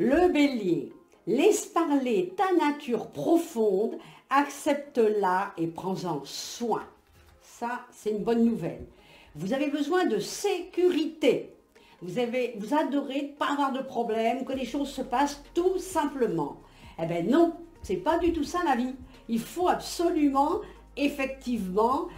Le bélier, laisse parler ta nature profonde, accepte-la et prends-en soin. Ça, c'est une bonne nouvelle. Vous avez besoin de sécurité. Vous adorez ne pas avoir de problème, que les choses se passent tout simplement. Eh bien non, c'est pas du tout ça la vie. Il faut absolument, effectivement,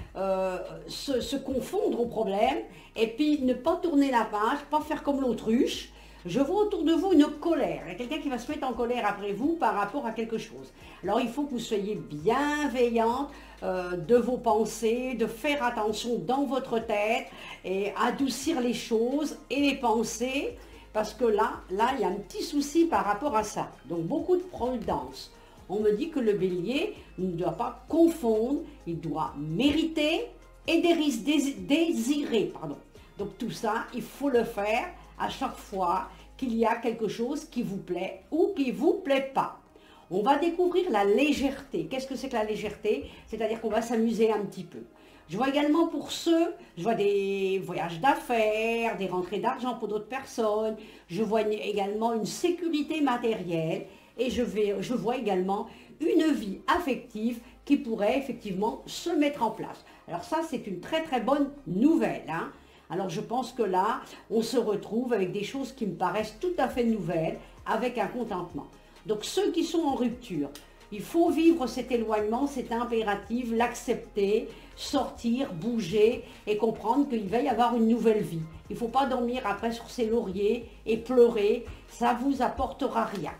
se confondre aux problèmes et puis ne pas tourner la page, pas faire comme l'autruche. Je vois autour de vous une colère. Il y a quelqu'un qui va se mettre en colère après vous par rapport à quelque chose. Alors il faut que vous soyez bienveillante de vos pensées, de faire attention dans votre tête et adoucir les choses et les pensées. Parce que là, il y a un petit souci par rapport à ça. Donc beaucoup de prudence. On me dit que le bélier ne doit pas confondre, il doit mériter et désirer. Donc tout ça, il faut le faire à chaque fois qu'il y a quelque chose qui vous plaît ou qui ne vous plaît pas. On va découvrir la légèreté. Qu'est-ce que c'est que la légèreté? C'est-à-dire qu'on va s'amuser un petit peu. Je vois également pour ceux, je vois des voyages d'affaires, des rentrées d'argent pour d'autres personnes. Je vois également une sécurité matérielle et je vois également une vie affective qui pourrait effectivement se mettre en place. Alors ça, c'est une très très bonne nouvelle, hein. Alors je pense que là, on se retrouve avec des choses qui me paraissent tout à fait nouvelles, avec un contentement. Donc ceux qui sont en rupture, il faut vivre cet éloignement, c'est impératif, l'accepter, sortir, bouger et comprendre qu'il va y avoir une nouvelle vie. Il ne faut pas dormir après sur ses lauriers et pleurer, ça ne vous apportera rien.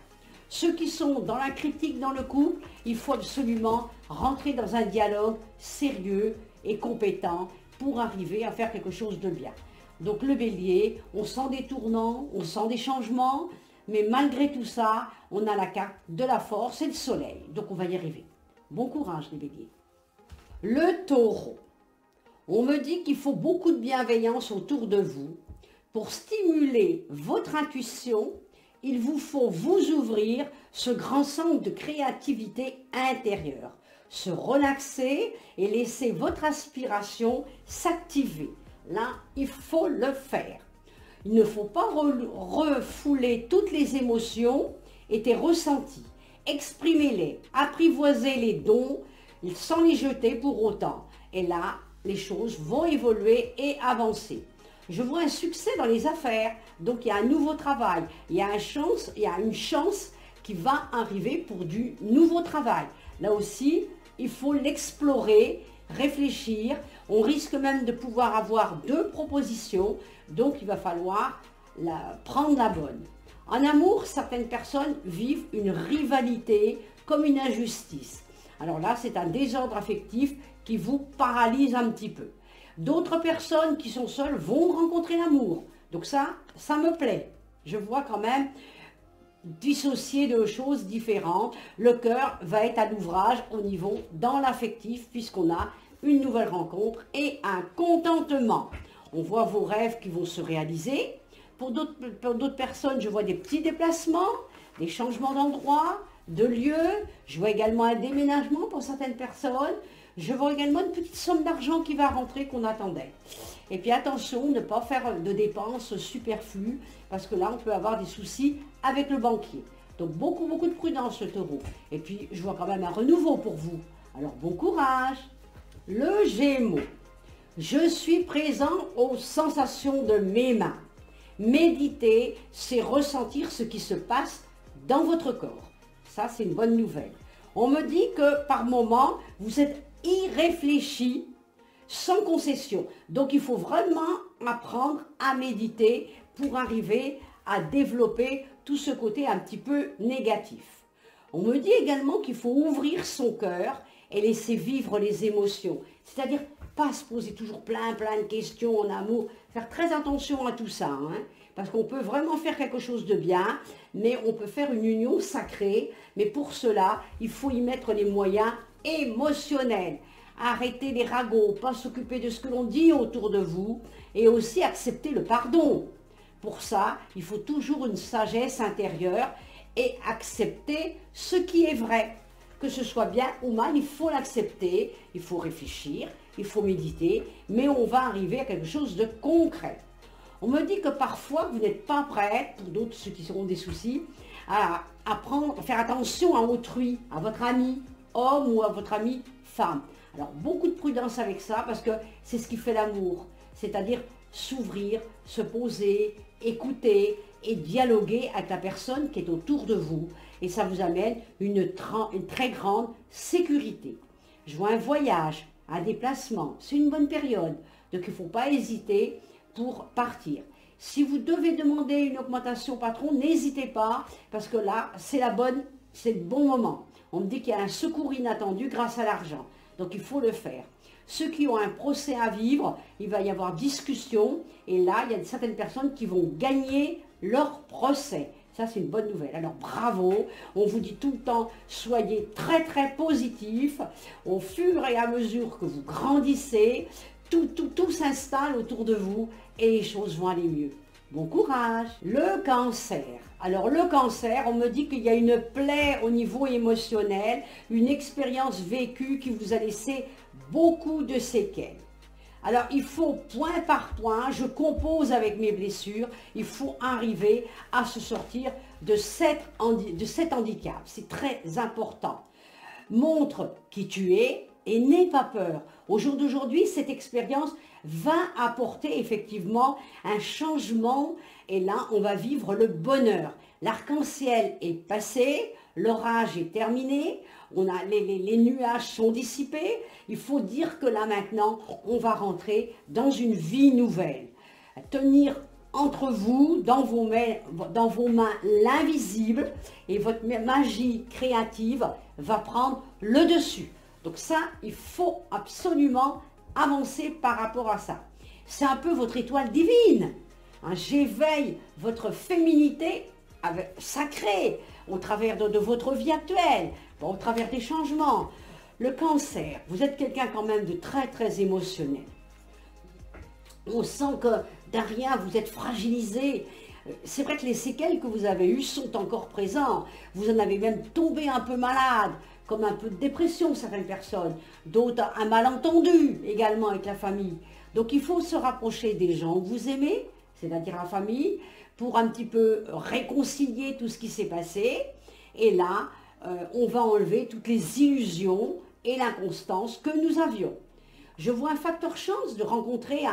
Ceux qui sont dans la critique dans le couple, il faut absolument rentrer dans un dialogue sérieux et compétent pour arriver à faire quelque chose de bien. Donc le bélier, on sent des tournants, on sent des changements, mais malgré tout ça, on a la carte de la force et le soleil. Donc on va y arriver. Bon courage les béliers. Le taureau. On me dit qu'il faut beaucoup de bienveillance autour de vous. Pour stimuler votre intuition, il vous faut vous ouvrir ce grand centre de créativité intérieure. Se relaxer et laisser votre aspiration s'activer. Là, il faut le faire. Il ne faut pas refouler toutes les émotions et tes ressentis. Exprimez-les, apprivoisez les dons sans les jeter pour autant. Et là, les choses vont évoluer et avancer. Je vois un succès dans les affaires, donc il y a un nouveau travail. Il y a une chance qui va arriver pour du nouveau travail. Là aussi, il faut l'explorer, réfléchir. On risque même de pouvoir avoir 2 propositions, donc il va falloir prendre la bonne. En amour, certaines personnes vivent une rivalité comme une injustice. Alors là, c'est un désordre affectif qui vous paralyse un petit peu. D'autres personnes qui sont seules vont rencontrer l'amour. Donc ça me plaît. Je vois quand même dissocier de choses différentes. Le cœur va être à l'ouvrage au niveau dans l'affectif puisqu'on a une nouvelle rencontre et un contentement. On voit vos rêves qui vont se réaliser. Pour d'autres personnes, je vois des petits déplacements, des changements d'endroit, de lieu. Je vois également un déménagement pour certaines personnes. Je vois également une petite somme d'argent qui va rentrer qu'on attendait. Et puis attention, ne pas faire de dépenses superflues, parce que là, on peut avoir des soucis avec le banquier. Donc beaucoup de prudence, le taureau. Et puis, je vois quand même un renouveau pour vous. Alors, bon courage. Le Gémeaux. Je suis présent aux sensations de mes mains. Méditer, c'est ressentir ce qui se passe dans votre corps. Ça, c'est une bonne nouvelle. On me dit que par moment, vous êtes irréfléchi, sans concession. Donc, il faut vraiment apprendre à méditer pour arriver à développer tout ce côté un petit peu négatif. On me dit également qu'il faut ouvrir son cœur et laisser vivre les émotions. C'est-à-dire, pas se poser toujours plein de questions en amour. Faire très attention à tout ça, hein, parce qu'on peut vraiment faire quelque chose de bien, mais on peut faire une union sacrée. Mais pour cela, il faut y mettre les moyens émotionnels. Arrêter les ragots, pas s'occuper de ce que l'on dit autour de vous, et aussi accepter le pardon. Pour ça, il faut toujours une sagesse intérieure et accepter ce qui est vrai. Que ce soit bien ou mal, il faut l'accepter, il faut réfléchir, il faut méditer, mais on va arriver à quelque chose de concret. On me dit que parfois vous n'êtes pas prête, pour d'autres ceux qui auront des soucis, à faire attention à autrui, à votre ami homme ou à votre ami femme. Alors beaucoup de prudence avec ça parce que c'est ce qui fait l'amour, c'est-à-dire s'ouvrir, se poser, écouter et dialoguer avec la personne qui est autour de vous. Et ça vous amène une très grande sécurité. Je vois un voyage, un déplacement, c'est une bonne période. Donc il ne faut pas hésiter pour partir. Si vous devez demander une augmentation patron, n'hésitez pas, parce que là, c'est le bon moment. On me dit qu'il y a un secours inattendu grâce à l'argent. Donc il faut le faire. Ceux qui ont un procès à vivre, il va y avoir discussion. Et là, il y a certaines personnes qui vont gagner leur procès. Ça, c'est une bonne nouvelle. Alors, bravo. On vous dit tout le temps, soyez très, très positifs. Au fur et à mesure que vous grandissez, tout s'installe autour de vous et les choses vont aller mieux. Bon courage. Le cancer. Alors, le cancer, on me dit qu'il y a une plaie au niveau émotionnel, une expérience vécue qui vous a laissé beaucoup de séquelles. Alors, il faut point par point, je compose avec mes blessures, il faut arriver à se sortir de cet handicap. C'est très important. Montre qui tu es et n'aie pas peur. Au jour d'aujourd'hui, cette expérience va apporter effectivement un changement et là, on va vivre le bonheur. L'arc-en-ciel est passé, l'orage est terminé, les nuages sont dissipés. Il faut dire que là maintenant, on va rentrer dans une vie nouvelle. Tenir entre vous, dans vos mains l'invisible et votre magie créative va prendre le dessus. Donc ça, il faut absolument avancer par rapport à ça. C'est un peu votre étoile divine. Hein, j'éveille votre féminité sacrée au travers de votre vie actuelle, au travers des changements. Le cancer, vous êtes quelqu'un quand même de très très émotionnel. On sent que derrière vous êtes fragilisé. C'est vrai que les séquelles que vous avez eues sont encore présentes. Vous en avez même tombé un peu malade, comme un peu de dépression certaines personnes. D'autres un malentendu également avec la famille. Donc il faut se rapprocher des gens que vous aimez, c'est-à-dire la famille, pour un petit peu réconcilier tout ce qui s'est passé. Et là, on va enlever toutes les illusions et l'inconstance que nous avions. Je vois un facteur chance de rencontrer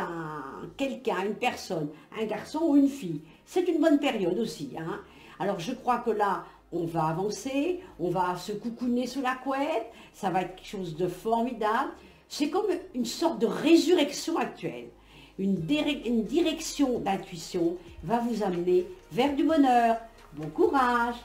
quelqu'un, une personne, un garçon ou une fille. C'est une bonne période aussi. Hein. Alors je crois que là, on va avancer, on va se coucouner sous la couette, ça va être quelque chose de formidable. C'est comme une sorte de résurrection actuelle. Une direction d'intuition va vous amener vers du bonheur. Bon courage!